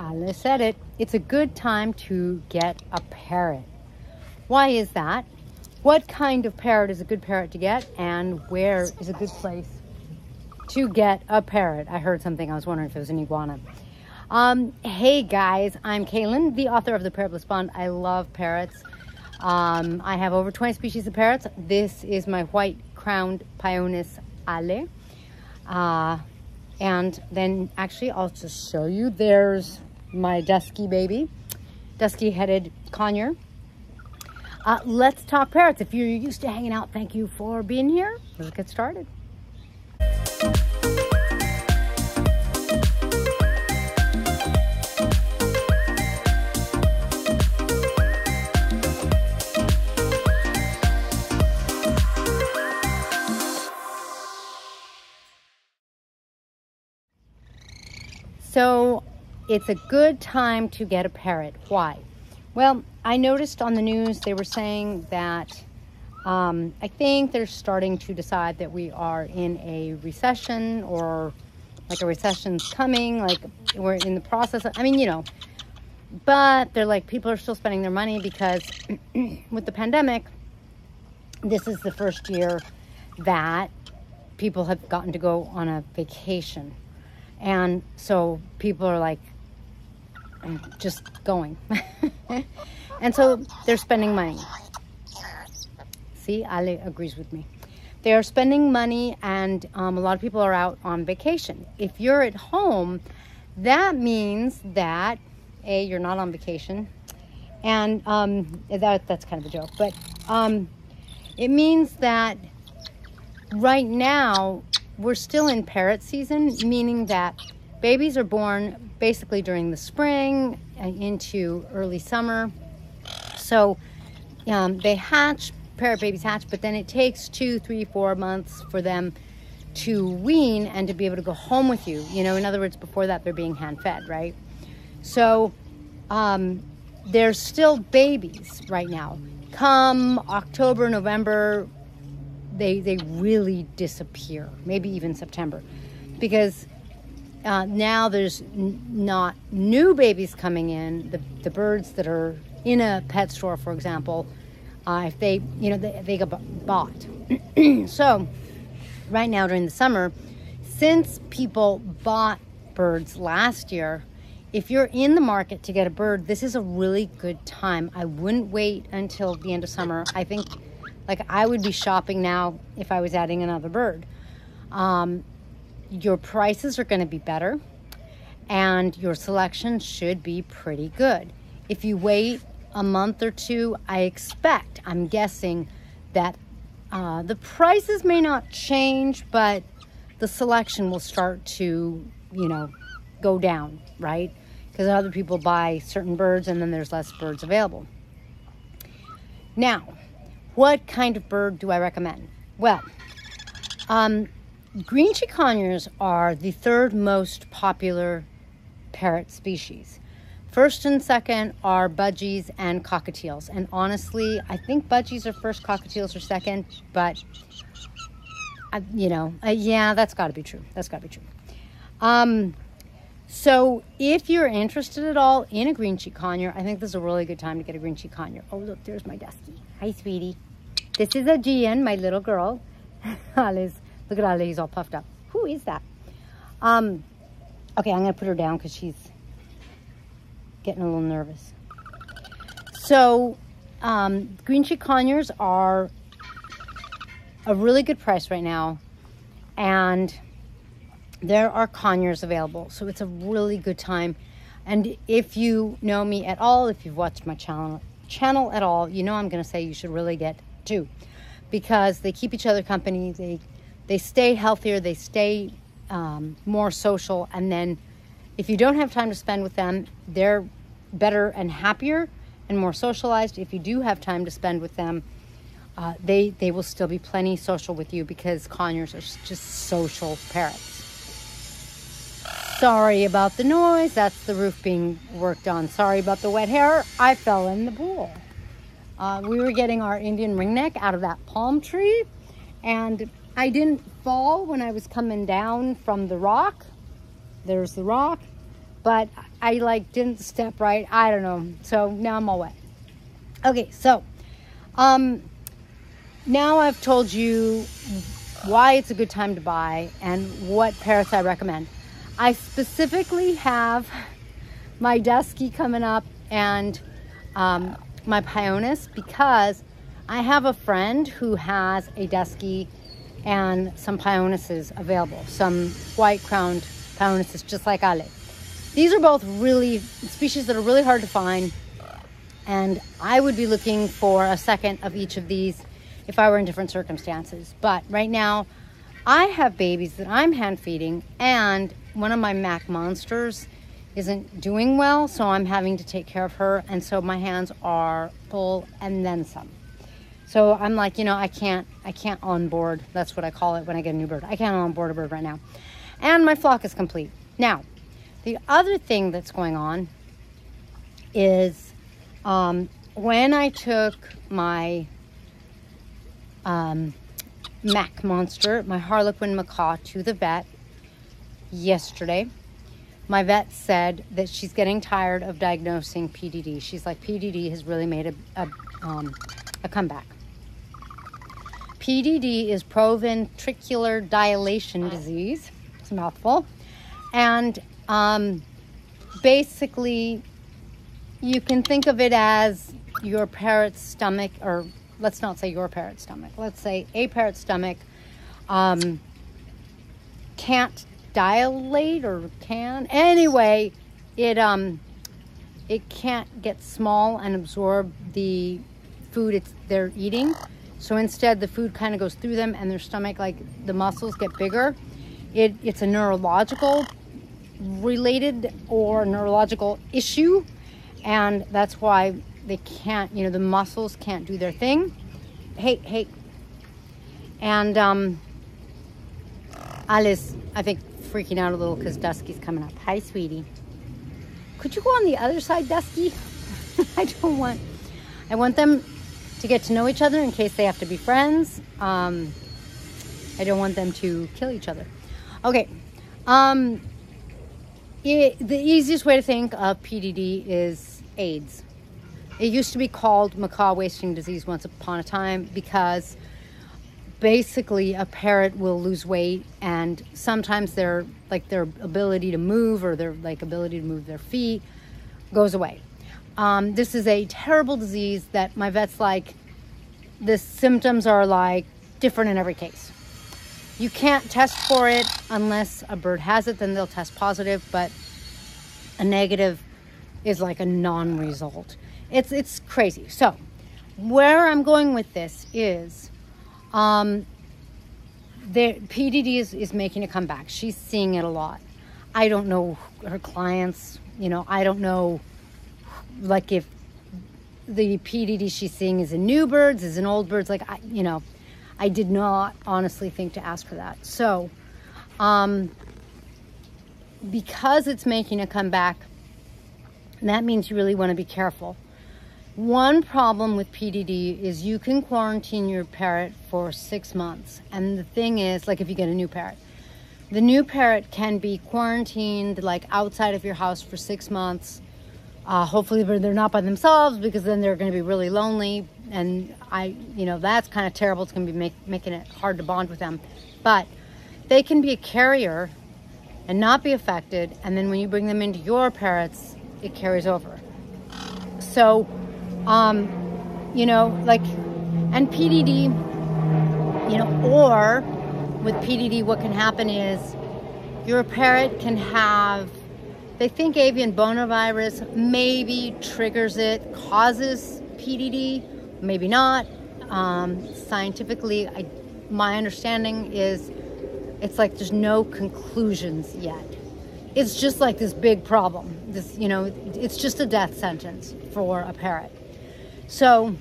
Alice said it. It's a good time to get a parrot. Why is that? What kind of parrot is a good parrot to get, and where is a good place to get a parrot? I heard something. I was wondering if it was an iguana. Hey guys, I'm Kaylin, the author of The Parrot Bliss Bond. I love parrots. I have over 20 species of parrots. This is my white-crowned Pionis Ale. And then actually I'll just show you. There's my dusky baby, dusky-headed conure. Let's talk parrots. If you're used to hanging out, thank you for being here. Let's get started. So it's a good time to get a parrot. Why? Well, I noticed on the news they were saying that I think they're starting to decide that we are in a recession, or like a recession's coming, like we're in the process of, I mean, you know, but they're like, people are still spending their money because with the pandemic, this is the first year that people have gotten to go on a vacation. And so people are like, just going. And so they're spending money. See, Ale agrees with me. They are spending money, and a lot of people are out on vacation. If you're at home, that means that, A, you're not on vacation. And that's kind of a joke. But it means that right now, we're still in parrot season, meaning that babies are born basically during the spring into early summer. So they hatch, parrot babies hatch, but then it takes 2, 3, 4 months for them to wean and to be able to go home with you. You know, in other words, before that, they're being hand-fed, right? So they're still babies right now. Come October, November, they really disappear, maybe even September, because now there's not new babies coming in. The birds that are in a pet store, for example, if they, you know, they get bought. So right now during the summer, since people bought birds last year, if you're in the market to get a bird, this is a really good time. I wouldn't wait until the end of summer. I think, like, I would be shopping now if I was adding another bird. Your prices are going to be better, and your selection should be pretty good. If you wait a month or two, I'm guessing that the prices may not change, but the selection will start to, you know, go down, right? Because other people buy certain birds, and then there's less birds available. Now, what kind of bird do I recommend? Well, green cheek conures are the third most popular parrot species. First and second are budgies and cockatiels. And honestly, I think budgies are first, cockatiels are second, but, you know, yeah, that's got to be true. That's got to be true. So if you're interested at all in a green cheek conure, I think this is a really good time to get a green cheek conure. Oh, look, there's my dusky. Hi, sweetie. This is a Gian, my little girl. Alice, look at Ale, he's all puffed up. Who is that? Okay, I'm gonna put her down because she's getting a little nervous. So, green cheek conures are a really good price right now, and there are conures available. So it's a really good time. And if you know me at all, if you've watched my channel at all, you know I'm gonna say you should really get two, because they keep each other company, they stay healthier, they stay more social, and then if you don't have time to spend with them, they're better and happier and more socialized. If you do have time to spend with them, they will still be plenty social with you, because conures are just social parrots. Sorry about the noise, that's the roof being worked on. Sorry about the wet hair, I fell in the pool. We were getting our Indian ringneck out of that palm tree, and I didn't fall when I was coming down from the rock. There's the rock. but I like didn't step right. I don't know. So now I'm all wet. Okay, so now I've told you why it's a good time to buy and what parrots I recommend. I specifically have my dusky coming up and my Pyonis, because I have a friend who has a dusky and some Pyonises available, some white-crowned Pyonises, just like Ale. These are both really species that are really hard to find, and I would be looking for a second of each of these if I were in different circumstances. But right now, I have babies that I'm hand feeding, and one of my Mac monsters isn't doing well, so I'm having to take care of her, and so my hands are full and then some. So I'm like, I can't onboard. That's what I call it when I get a new bird. I can't onboard a bird right now. And my flock is complete. Now, the other thing that's going on is when I took my Mac monster, my Harlequin macaw, to the vet yesterday, my vet said that she's getting tired of diagnosing PDD. She's like, PDD has really made a comeback. PDD is proventricular dilation disease. It's a mouthful. And basically, you can think of it as your parrot's stomach, or let's not say your parrot's stomach. Let's say a parrot's stomach can't dilate, or can. Anyway, it can't get small and absorb the food they're eating. So instead, the food kind of goes through them, and their stomach, like the muscles, get bigger. It's a neurological related or neurological issue, and that's why they can't, the muscles can't do their thing. Hey. And Alice, I think, freaking out a little because Dusky's coming up. Hi, sweetie. Could you go on the other side, Dusky? I want them to get to know each other in case they have to be friends. I don't want them to kill each other. Okay. The easiest way to think of PDD is AIDS. It used to be called macaw wasting disease once upon a time, because basically a parrot will lose weight, and sometimes their ability to move, or their ability to move their feet, goes away. This is a terrible disease that my vet's like, the symptoms are different in every case. You can't test for it unless a bird has it, then they'll test positive, but a negative is like a non-result. It's crazy. So where I'm going with this is the PDD is making a comeback. She's seeing it a lot. I don't know her clients, I don't know if the PDD she's seeing is in new birds, is in old birds. I did not honestly think to ask her that. So because it's making a comeback, that means you really want to be careful. One problem with PDD is you can quarantine your parrot for 6 months. And the thing is, if you get a new parrot, the new parrot can be quarantined outside of your house for 6 months. Hopefully they're not by themselves, because then they're going to be really lonely. And that's kind of terrible. It's going to be making it hard to bond with them. But they can be a carrier and not be affected. And then when you bring them into your parrots, it carries over. So, and PDD, or with PDD, what can happen is your parrot can have, they think avian bonovirus maybe triggers it, causes PDD, maybe not. Scientifically, my understanding is it's there's no conclusions yet. It's just this big problem. It's just a death sentence for a parrot. So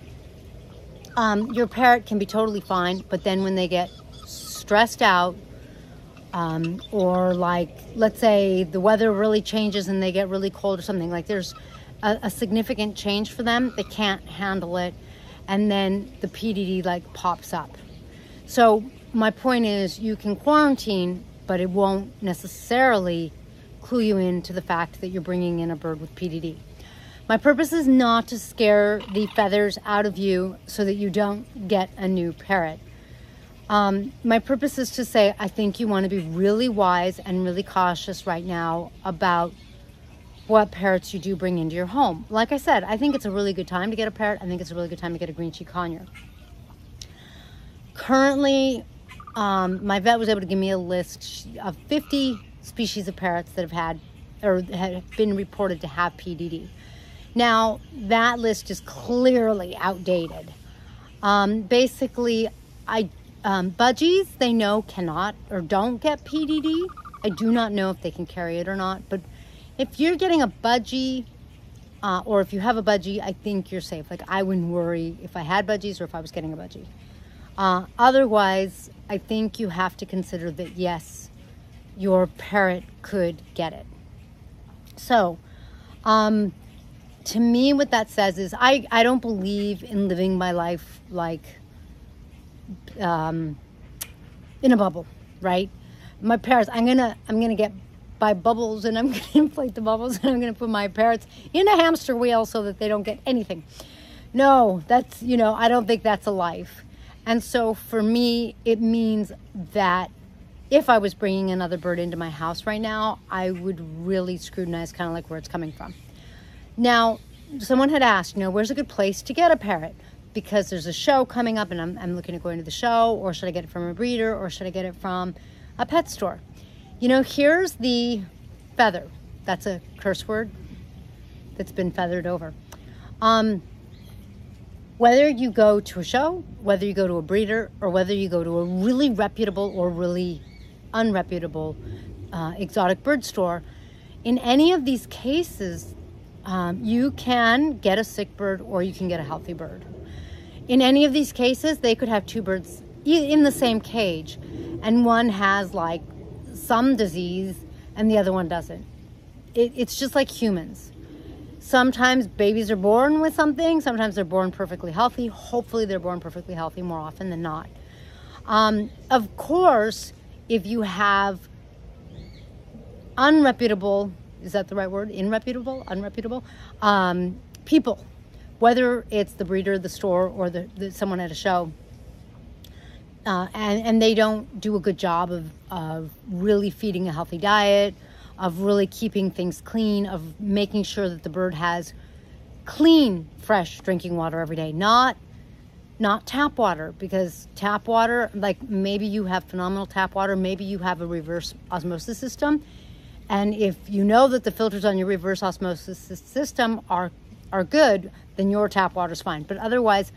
your parrot can be totally fine, but then when they get stressed out, or let's say the weather really changes and they get really cold or something, there's a significant change for them, they can't handle it, and then the PDD pops up. So my point is, you can quarantine, but it won't necessarily clue you into the fact that you're bringing in a bird with PDD. My purpose is not to scare the feathers out of you so that you don't get a new parrot. My purpose is to say, I think you want to be really wise and really cautious right now about what parrots you do bring into your home. Like I said, I think it's a really good time to get a parrot. I think it's a really good time to get a green-cheeked conure. Currently, my vet was able to give me a list of 50 species of parrots that have had or have been reported to have PDD. Now, that list is clearly outdated. Basically, budgies, they know cannot or don't get PDD. I do not know if they can carry it or not, but if you're getting a budgie, or if you have a budgie, I think you're safe. Like, I wouldn't worry if I had budgies or if I was getting a budgie. Otherwise, I think you have to consider that, yes, your parrot could get it. So, to me, what that says is I don't believe in living my life like in a bubble, right? My parrots, I'm gonna buy bubbles, and I'm gonna inflate the bubbles, and I'm gonna put my parrots in a hamster wheel so that they don't get anything. No, that's, I don't think that's a life. And so for me, it means that if I was bringing another bird into my house right now, I would really scrutinize kind of like where it's coming from. Now, someone had asked, where's a good place to get a parrot? Because there's a show coming up and I'm looking at going to the show, or should I get it from a breeder, or should I get it from a pet store? Here's the feather. That's a curse word that's been feathered over. Whether you go to a show, whether you go to a breeder, or whether you go to a really reputable or really unreputable exotic bird store, in any of these cases, you can get a sick bird or you can get a healthy bird. In any of these cases, they could have two birds in the same cage, and one has like some disease and the other one doesn't. It's just like humans. Sometimes babies are born with something. Sometimes they're born perfectly healthy. Hopefully they're born perfectly healthy more often than not. Of course, if you have unreputable, is that the right word? Unreputable people, whether it's the breeder, the store, or the someone at a show, and they don't do a good job of really feeding a healthy diet, of really keeping things clean, of making sure that the bird has clean, fresh drinking water every day, not tap water, because tap water, like maybe you have phenomenal tap water, maybe you have a reverse osmosis system, and if you know that the filters on your reverse osmosis system are good, then your tap water is fine. But otherwise,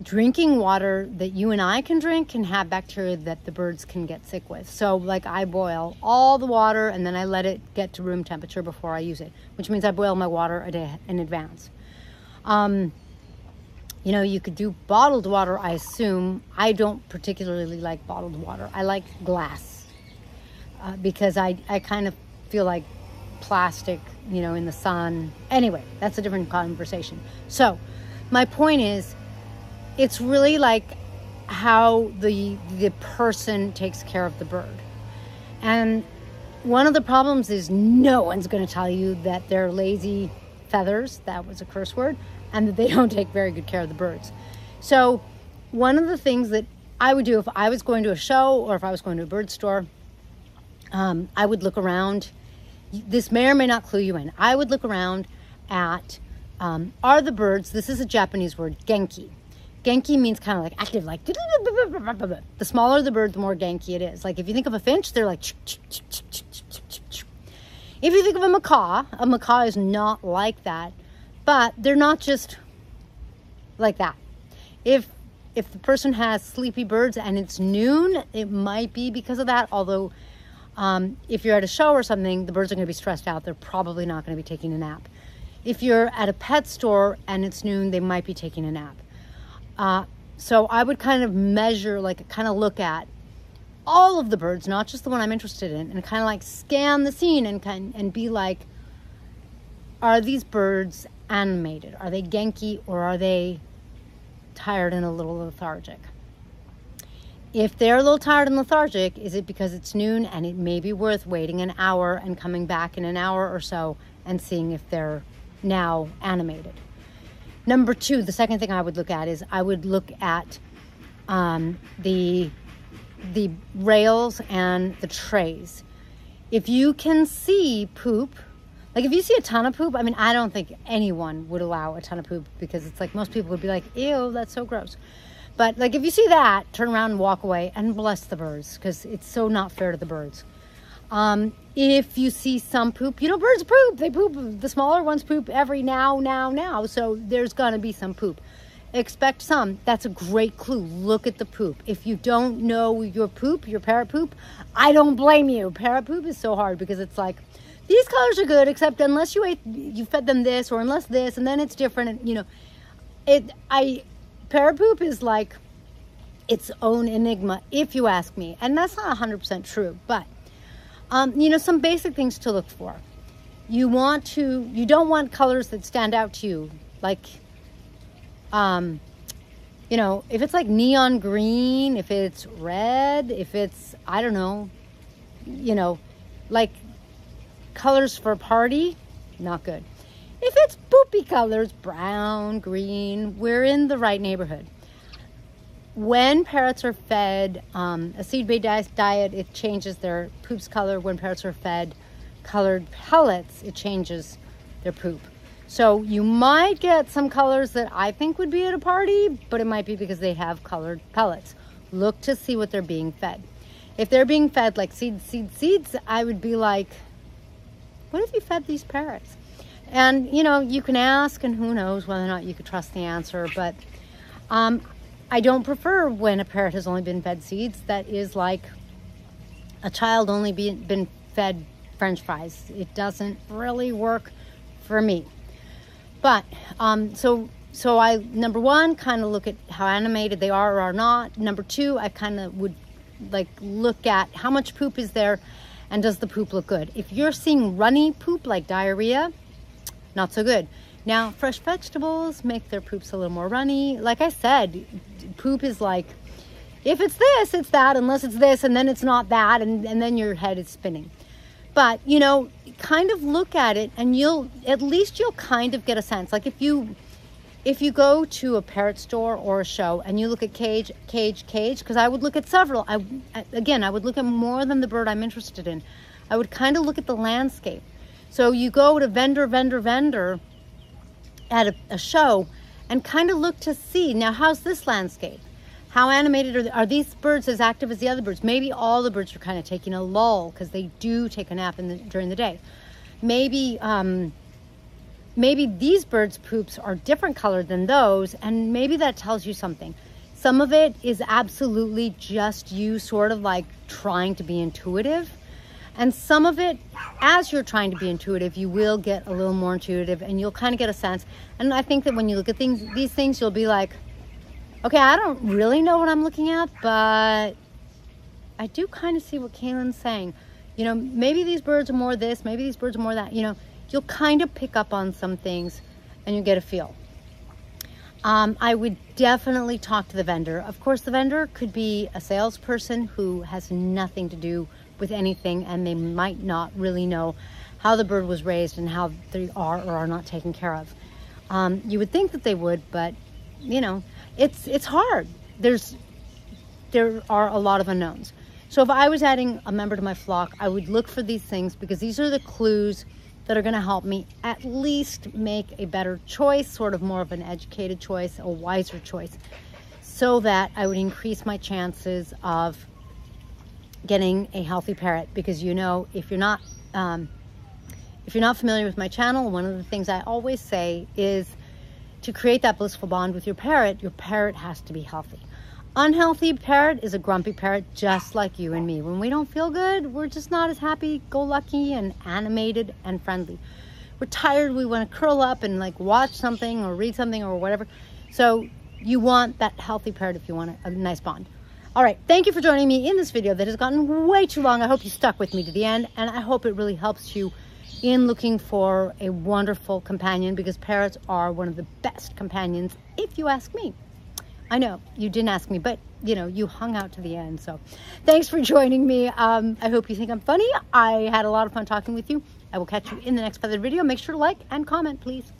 drinking water that you and I can drink can have bacteria that the birds can get sick with. So like I boil all the water and then I let it get to room temperature before I use it, which means I boil my water a day in advance. You could do bottled water, I assume. I don't particularly like bottled water. I like glass because I kind of feel like plastic, in the sun. Anyway, that's a different conversation. So my point is, it's really like how the person takes care of the bird. And one of the problems is no one's going to tell you that they're lazy feathers, that was a curse word, and that they don't take very good care of the birds. So one of the things that I would do if I was going to a show or if I was going to a bird store, I would look around. This may or may not clue you in. I would look around at, are the birds, this is a Japanese word, genki. Genki means kind of like active, like the smaller the bird, the more genki it is. Like if you think of a finch, they're like. If you think of a macaw is not like that, but they're not just like that. If the person has sleepy birds and it's noon, it might be because of that. Although if you're at a show or something, the birds are going to be stressed out. They're probably not going to be taking a nap. If you're at a pet store and it's noon, they might be taking a nap. So I would kind of measure, like kind of look at all of the birds, not just the one I'm interested in, and kind of like scan the scene and be like, are these birds animated? Are they genki or are they tired and a little lethargic? If they're a little tired and lethargic, is it because it's noon and it may be worth waiting an hour and coming back in an hour or so and seeing if they're now animated? Number two, the second thing I would look at is I would look at the rails and the trays. If you can see poop, like if you see a ton of poop, I mean, I don't think anyone would allow a ton of poop because it's like most people would be like, ew, that's so gross. But like if you see that, turn around and walk away and bless the birds because it's so not fair to the birds. If you see some poop, you know, birds poop. They poop. The smaller ones poop every now. So there's going to be some poop. Expect some. That's a great clue. Look at the poop. If you don't know your poop, your parrot poop, I don't blame you. Parrot poop is so hard because it's like, these colors are good, except unless you fed them this, or unless this, and then it's different. And, you know, parrot poop is like its own enigma, if you ask me. And that's not 100% true, but, you know, some basic things to look for. You don't want colors that stand out to you, like, you know, if it's like neon green, if it's red, if it's, I don't know, you know, like colors for a party, not good. If it's poopy colors, brown, green, we're in the right neighborhood. When parrots are fed a seed-based diet, it changes their poop's color. When parrots are fed colored pellets, it changes their poop. So you might get some colors that I think would be at a party, but it might be because they have colored pellets. Look to see what they're being fed. If they're being fed like seeds, I would be like, what have you fed these parrots? And, you know, you can ask, and who knows whether or not you could trust the answer, but I don't prefer when a parrot has only been fed seeds. That is like a child only been fed French fries. It doesn't really work for me. But, so I, number one, kind of look at how animated they are or are not. Number two, I kind of would like look at how much poop is there and does the poop look good. If you're seeing runny poop like diarrhea, not so good. Now, fresh vegetables make their poops a little more runny. Like I said, poop is like, if it's this, it's that, unless it's this, and then it's not that, and then your head is spinning. But, you know, kind of look at it and you'll kind of get a sense. Like if you go to a parrot store or a show and you look at cage, because I would look at several. I would look at more than the bird I'm interested in. I would kind of look at the landscape. So you go to vendor at a show and kind of look to see, now how's this landscape? How animated are these birds as active as the other birds? Maybe all the birds are kind of taking a lull because they do take a nap during the day. Maybe these birds' poops are different colored than those, and maybe that tells you something. Some of it is absolutely just you sort of like trying to be intuitive. And some of it, as you're trying to be intuitive, you will get a little more intuitive and you'll kind of get a sense. And I think that when you look at these things, you'll be like, okay, I don't really know what I'm looking at, but I do kind of see what Kaylin's saying. You know, maybe these birds are more this, maybe these birds are more that. You know, you'll kind of pick up on some things and you get a feel. I would definitely talk to the vendor. Of course, the vendor could be a salesperson who has nothing to do with anything, and they might not really know how the bird was raised and how they are or are not taken care of. You would think that they would, but you know, it's hard. There are a lot of unknowns. So if I was adding a member to my flock, I would look for these things because these are the clues that are going to help me at least make a better choice, sort of more of an educated choice, a wiser choice, so that I would increase my chances of getting a healthy parrot. Because, you know, if you're not familiar with my channel, one of the things I always say is to create that blissful bond with your parrot has to be healthy. Unhealthy parrot is a grumpy parrot, just like you and me. When we don't feel good, we're just not as happy-go-lucky and animated and friendly. We're tired, we want to curl up and like watch something or read something or whatever. So you want that healthy parrot if you want a nice bond. All right, thank you for joining me in this video that has gotten way too long. I hope you stuck with me to the end, and I hope it really helps you in looking for a wonderful companion, because parrots are one of the best companions, if you ask me. I know you didn't ask me, but you know, you hung out to the end. So thanks for joining me. I hope you think I'm funny. I had a lot of fun talking with you. I will catch you in the next feathered video. Make sure to like and comment, please.